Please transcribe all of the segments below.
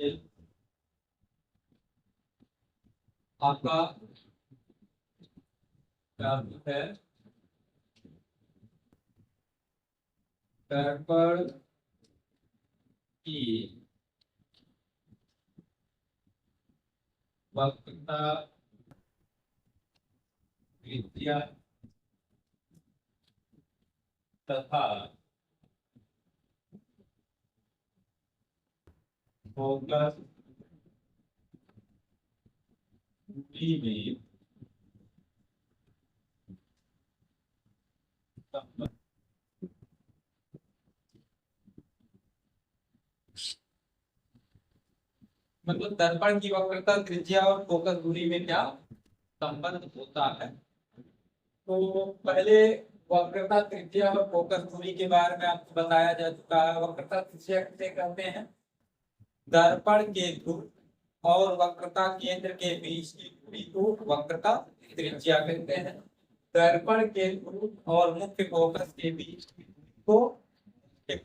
L आपका है दर्पण की वक्रता त्रिज्या तथा फोकस दूरी में संबंध। मतलब दर्पण की वक्रता त्रिज्या और फोकस दूरी में क्या संबंध होता है। तो पहले वक्रता त्रिज्या और फोकस दूरी के बारे में आपको बताया जा चुका है। वक्रता त्रिज्या किसे कहते हैं? दर्पण के ध्रुव और वक्रता केंद्र के बीच की दूरी को वक्रता त्रिज्या कहते हैं। दर्पण के ध्रुव और मुख्य फोकस के बीच की दूरी को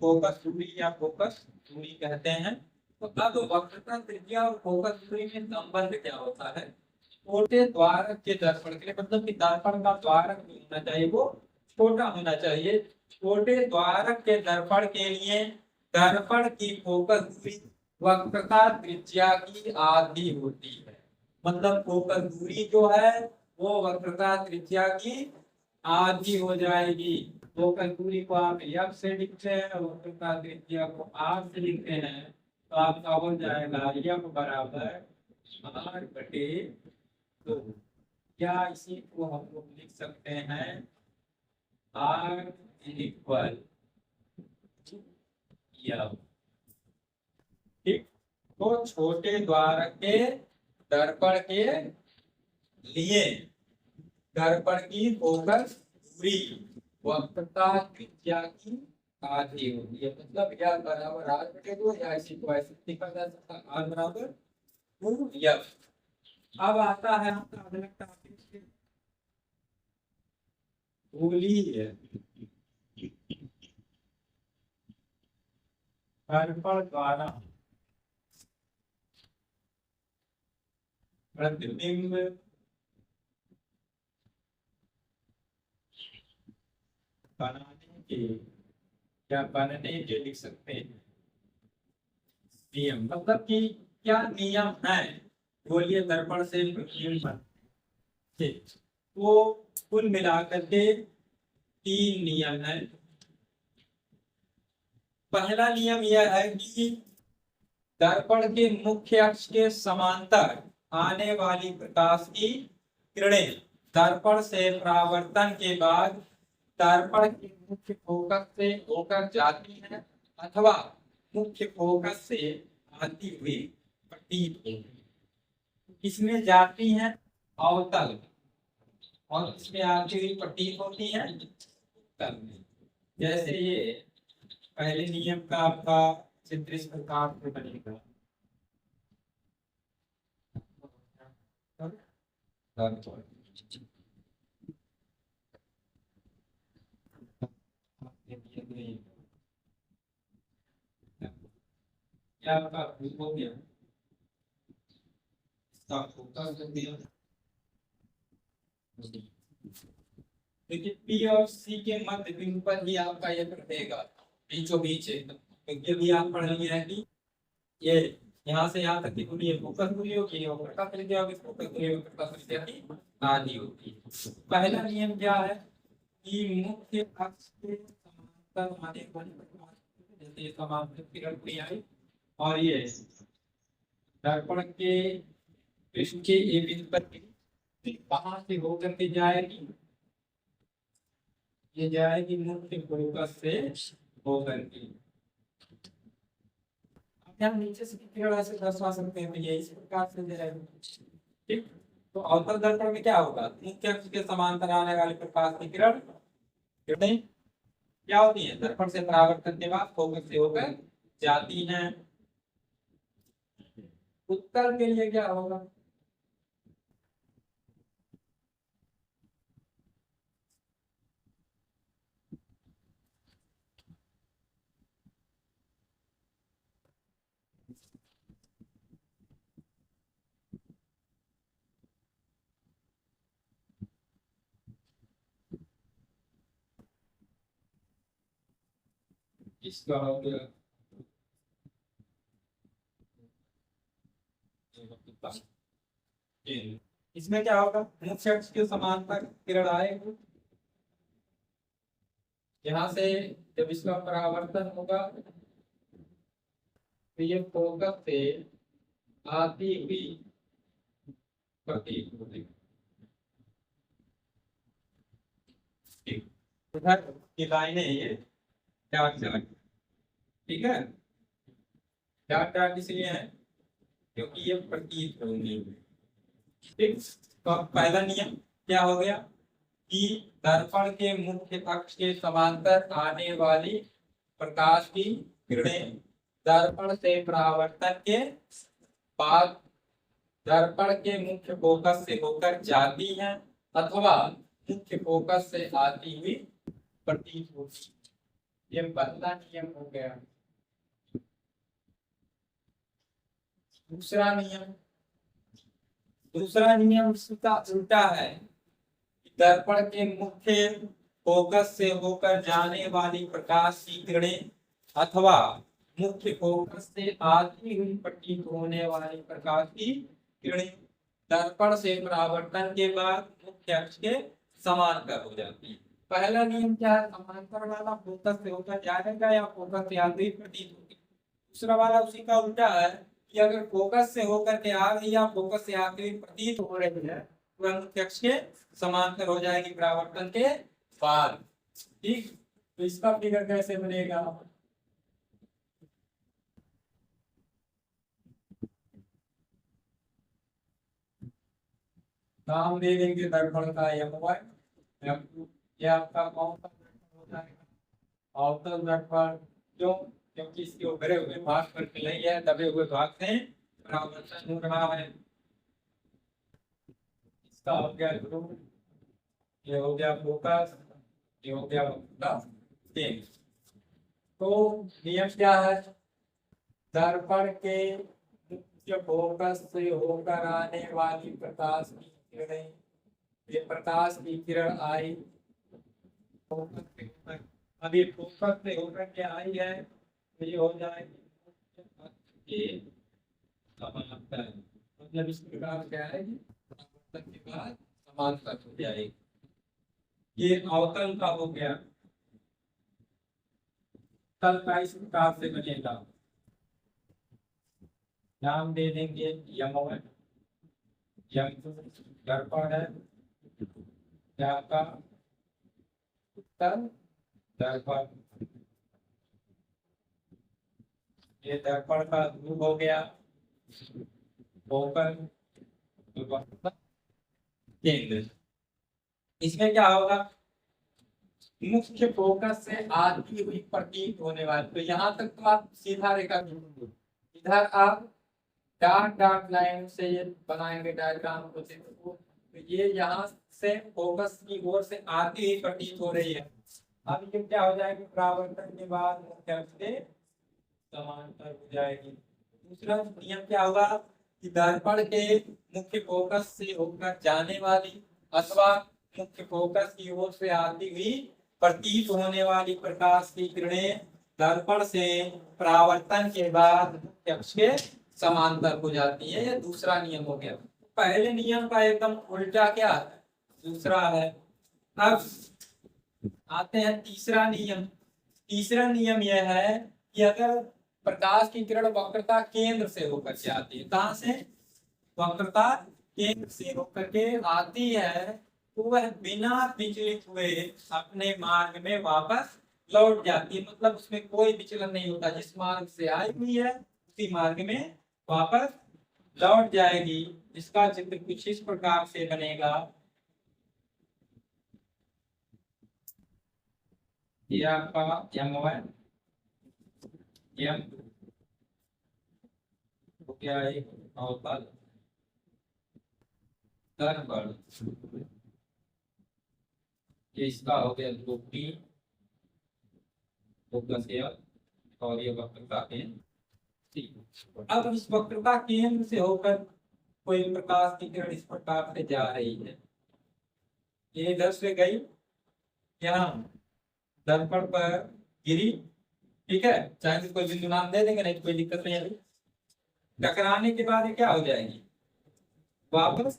फोकस दूरी या फोकस दूरी कहते हैं। तो अब वक्रता त्रिज्या और फोकस दूरी में संबंध क्या होता है? छोटे द्वारक के दर्पण के लिए, मतलब कि दर्पण का द्वारक जो होना चाहिए वो छोटा होना चाहिए। छोटे द्वारक के दर्पण के लिए दर्पण की फोकस दूरी वक्रता त्रिज्या की आधी होती है। मतलब फोकस दूरी जो है वो वक्रता त्रिज्या की आधी हो जाएगी। फोकस दूरी को आप एफ से लिखते हैं और वक्रता त्रिज्या को आर से लिखते हैं, तो आपका हो जाएगा एफ बराबर आर बटे दो। या इसी को हम लोग लिख सकते हैं आर इक्वल एफ। ठीक। तो छोटे द्वारक के दर्पण के लिए दर्पण की फोकस दूरी वक्रता त्रिज्या की आधी होती है। मतलब यह बराबर आर बटे दो, या इसी को ऐसे लिखा जा सकता है आर बराबर 2f। अब आता है आपका अगला टॉपिक गोलीय दर्पण द्वारा प्रतिबिंब बनाने के या बनने के लिख सकते हैं नियम। मतलब कि क्या नियम है गोलीय दर्पण से प्रतिबिंब बनने के? वो कुल मिलाकर के 3 नियम है। पहला नियम यह है कि दर्पण के मुख्य अक्ष के समांतर आने वाली प्रकाश की किरणें दर्पण से परावर्तन के बाद दर्पण के मुख्य फोकस से होकर जाती हैं अथवा मुख्य फोकस से आती हुई प्रतीत होती हैं। किसमें जाती हैं? अवतल। और इसमें आती हुई प्रतीत होती है उत्तल में। जैसे ये पहले नियम का आपका चित्र इस प्रकार से बनेगा। क्या आपका हो गया? देखिए पी और सी के मध्य बिंदु पर ही आपका ये रहेगा, बीचों बीच है। क्योंकि अभी आप पढ़ रही हैं कि ये यहाँ से यहाँ तक की दूरी है फोकस दूरी होगी और वक्रता त्रिज्या होगी। फोकस दूरी वक्रता त्रिज्या की आधी होती है। पहला नियम क्या है कि मुख्य अक्ष के समांतर आने वाली जैसे समांतर किरण की आई और ये दर्पण के पृष्ठ के ए बिंदु पर कहाँ से होकर के जाएगी? ये जाएगी मुख्य फोकस से होकर के। यहाँ नीचे से किरण ऐसे दर्शा सकते हैं, तो ये इस प्रकार से जाएगी। ठीक। तो अवतल दर्पण में क्या होगा? मुख्य अक्ष के समांतर आने वाली प्रकाश की किरण किरणें क्या होती है? दर्पण से परावर्तन के बाद फोकस से होकर जाती हैं। उत्तल के लिए क्या होगा? इसका हो गया इसमें क्या होगा, मुख्य अक्ष के समांतर किरण आएगी, यहाँ से जब इसका परावर्तन होगा तो ये फोकस से आती हुई प्रतीत होगी। इधर की लाइनें ये चार चार, ठीक है, चार चार इसलिए है क्योंकि ये प्रतीत होंगी। ठीक, तो अब पहला नियम क्या हो गया कि दर्पण के मुख्य अक्ष के समांतर आने वाली प्रकाश की किरणें दर्पण से परावर्तन के बाद दर्पण के मुख्य फोकस से होकर जाती हैं अथवा मुख्य फोकस से आती हुई प्रतीत होती। ये पहला नियम हो गया। दूसरा नियम इसका उल्टा है। दर्पण के मुख्य फोकस से होकर जाने वाली प्रकाश की किरणें अथवा मुख्य फोकस से आती हुई प्रतीत होने वाली प्रकाश की किरणें दर्पण से परावर्तन के बाद मुख्य अक्ष के समांतर हो जाती है। पहला नियम क्या है, समांतर वाला फोकस से होकर जाएगा या फोकस से आती हुई प्रतीत होगी। दूसरा वाला उसी का उल्टा है कि अगर फोकस से होकर के आ रही या फोकस से आती हुई प्रतीत हो रही है तो मुख्य अक्ष के समांतर हो जाएगी परावर्तन के बाद। ठीक, तो इसका फिगर कैसे बनेगा, नाम दे देंगे दर्पण का M1 ये आपका कौन सा दर्पण हो जाएगा, अवतल दर्पण। क्यों, क्योंकि इसके उभरे हुए भाग पर नहीं है, दबे हुए भाग से परावर्तन हो रहा है। इसका हो गया ध्रुव, ये हो गया फोकस, ये हो गया फोकस। तो नियम क्या है, दर्पण के मुख्य फोकस से होकर आने वाली प्रकाश की किरणें, ये प्रकाश की किरण आई फोकस से होकर, अभी फोकस से होकर के आई है तो ये हो जाएगी समांतर, मतलब इस प्रकार क्या है परावर्तन के बाद समांतर हो जाएगी। ये अवतल का हो गया। तल का इस प्रकार से बनेगा, नाम दे देंगे यम1 दर्पण है, क्या का उत्तल दर्पण, ये दर्पण का ध्रुव हो गया, फोकस केंद्र। इसमें क्या होगा, मुख्य फोकस से आती हुई प्रतीत होने वाली, तो यहाँ तक तो आप सीधा रेखा खींचोगे, इधर आप डार्क डार्क लाइन से ये बनाएंगे डायग्राम को, तो ये यहाँ से फोकस की ओर से आती हुई प्रतीत हो रही है। अब ये क्या हो जाएगी, परावर्तन के बाद मुख्य अक्ष से समांतर हो जाएगी। दूसरा नियम क्या होगा कि दर्पण के मुख्य फोकस से होकर जाने वाली अथवा मुख्य फोकस की ओर से आती हुई प्रतीत होने वाली प्रकाश की किरणें दर्पण से परावर्तन के बाद मुख्य अक्ष के समांतर हो जाती है। यह दूसरा नियम हो गया। पहले नियम का एकदम उल्टा क्या है, दूसरा है। अब आते हैं तीसरा नियम। तीसरा नियम यह है कि अगर प्रकाश की किरण वक्रता केंद्र से होकर के आती है, कहां से, वक्रता केंद्र से होकर के आती है, तो वह बिना विचलित हुए अपने मार्ग में वापस लौट जाती है, मतलब उसमें कोई विचलन नहीं होता, जिस मार्ग से आई हुई है उसी मार्ग में वापस लौट जाएगी। इसका चित्र कुछ इस प्रकार से बनेगा, ये आपका M1 M2 हो गया एक अवतल दर्पण, ये इसका हो गया ध्रुव P फोकस और ये वक्रता केंद्र। अब इस वक्रता केंद्र से होकर कोई प्रकाश की किरण इस प्रकार से जा रही है, ये इधर से गई, यहाँ दर्पण पर गिरी ठीक है, चाहे तो कोई बिंदु नाम दे देंगे, नहीं तो कोई दिक्कत नहीं है। टकराने के बाद ये क्या हो जाएगी, वापस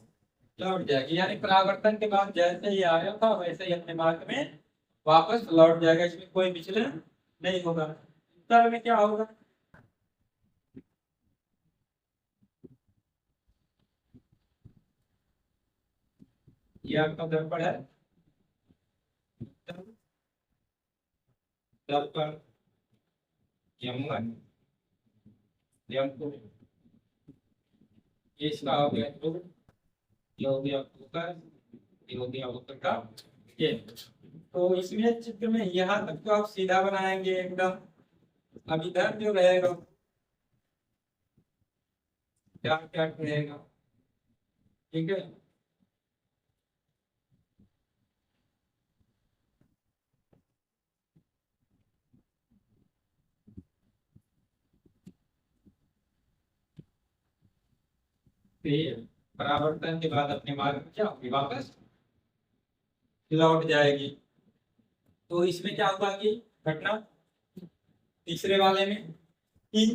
लौट जाएगी, यानी परावर्तन के बाद जैसे ही आया था वैसे ही अपने मार्ग में वापस लौट जाएगा, इसमें कोई विचलन नहीं होगा। उत्तर में क्या होगा, ये आपका दर्पण है, दर्पण M1 M2, ये इसका हो गया तो ये हो गया उत्तर, ये हो गया उत्तर का ये। तो इसमें चित्र में यहाँ तक तो आप सीधा बनाएंगे एकदम, अब इधर जो रहेगा क्या क्या रहेगा, ठीक है। फिर परावर्तन के बाद अपने मार्ग में क्या होगी, वापस लौट जाएगी। तो इसमें क्या होगा कि घटना तीसरे वाले में कि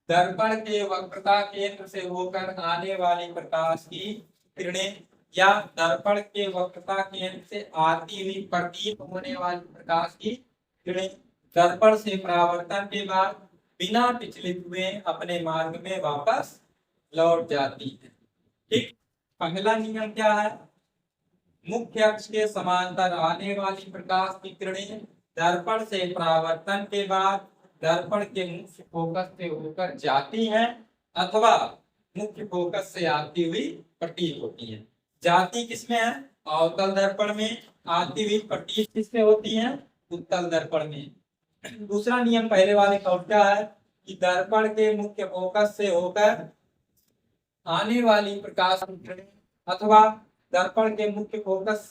दर्पण के वक्रता केंद्र से होकर आने वाली प्रकाश की किरणें या दर्पण के वक्रता केंद्र से आती हुई प्रतीत होने वाली प्रकाश की किरणें दर्पण से परावर्तन के बाद बिना विचलित हुए अपने मार्ग में वापस लौट जाती है। ठीक, पहला नियम क्या है, मुख्य अक्ष के समांतर आने वाली प्रकाश की किरणें दर्पण से परावर्तन के बाद दर्पण के मुख्य फोकस से होकर जाती हैं अथवा मुख्य फोकस से आती हुई प्रतीत होती हैं। जाती किसमें है, अवतल दर्पण में, आती हुई प्रतीत किसमें होती है, उत्तल दर्पण में। दूसरा नियम पहले वाले का क्या है कि दर्पण के मुख्य फोकस से होकर आने वाली प्रकाश की किरणें अथवा दर्पण के मुख्य फोकस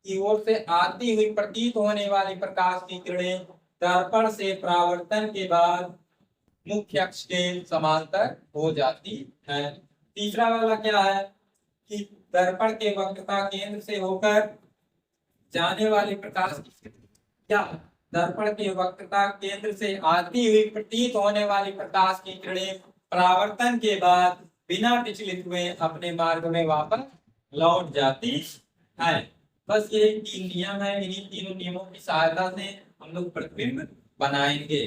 की ओर से आती हुई प्रतीत होने वाली प्रकाश की किरणें दर्पण से परावर्तन के बाद मुख्य अक्ष के समांतर हो जाती है। तीसरा वाला क्या है कि दर्पण के वक्रता केंद्र से होकर जाने वाली प्रकाश की क्या, दर्पण के वक्रता केंद्र से आती हुई प्रतीत होने वाली प्रकाश की किरणें परावर्तन के बाद बिना विचलित हुए अपने मार्ग में वापस लौट जाती है। बस ये 3 नियम है, इन्हीं तीनों नियमों की सहायता से हम लोग प्रतिबिंब बनाएंगे।